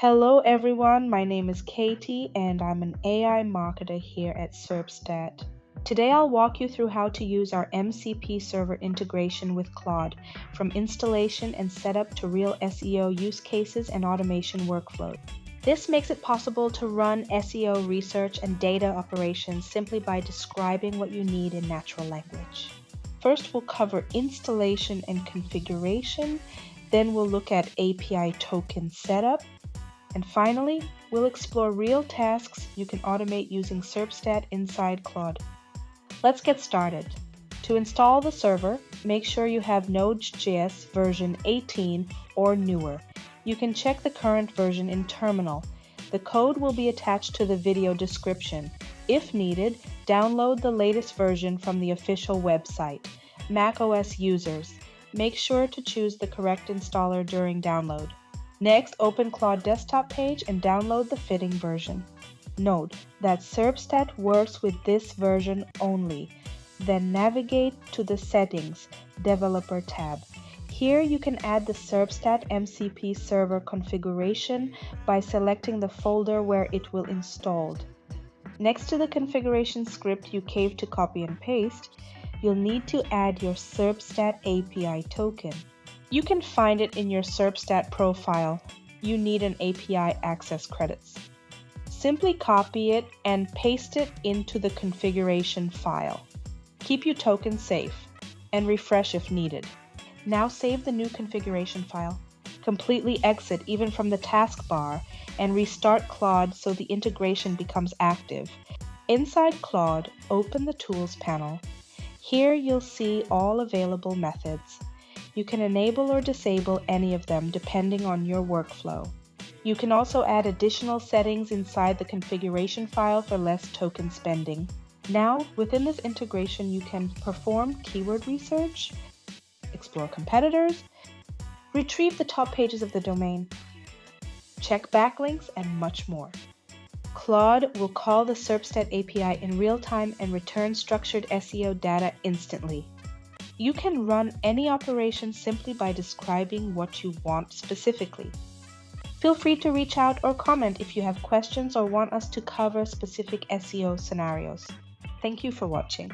Hello everyone, my name is Katie and I'm an AI marketer here at Serpstat. Today I'll walk you through how to use our MCP server integration with Claude, from installation and setup to real SEO use cases and automation workflows. This makes it possible to run SEO research and data operations simply by describing what you need in natural language. First, we'll cover installation and configuration, then we'll look at API token setup, and finally, we'll explore real tasks you can automate using Serpstat inside Claude. Let's get started. To install the server, make sure you have Node.js version 18 or newer. You can check the current version in Terminal. The code will be attached to the video description. If needed, download the latest version from the official website. macOS users, make sure to choose the correct installer during download. Next, open Claude desktop page and download the fitting version. Note that Serpstat works with this version only. Then navigate to the Settings Developer tab. Here you can add the Serpstat MCP server configuration by selecting the folder where it will installed. Next to the configuration script you cave to copy and paste, you'll need to add your Serpstat API token. You can find it in your Serpstat profile. You need an API access credits. Simply copy it and paste it into the configuration file. Keep your token safe and refresh if needed. Now save the new configuration file. Completely exit even from the taskbar and restart Claude so the integration becomes active. Inside Claude, open the Tools panel. Here you'll see all available methods. You can enable or disable any of them depending on your workflow. You can also add additional settings inside the configuration file for less token spending. Now, within this integration, you can perform keyword research, explore competitors, retrieve the top pages of the domain, check backlinks, and much more. Claude will call the Serpstat API in real time and return structured SEO data instantly. You can run any operation simply by describing what you want specifically. Feel free to reach out or comment if you have questions or want us to cover specific SEO scenarios. Thank you for watching.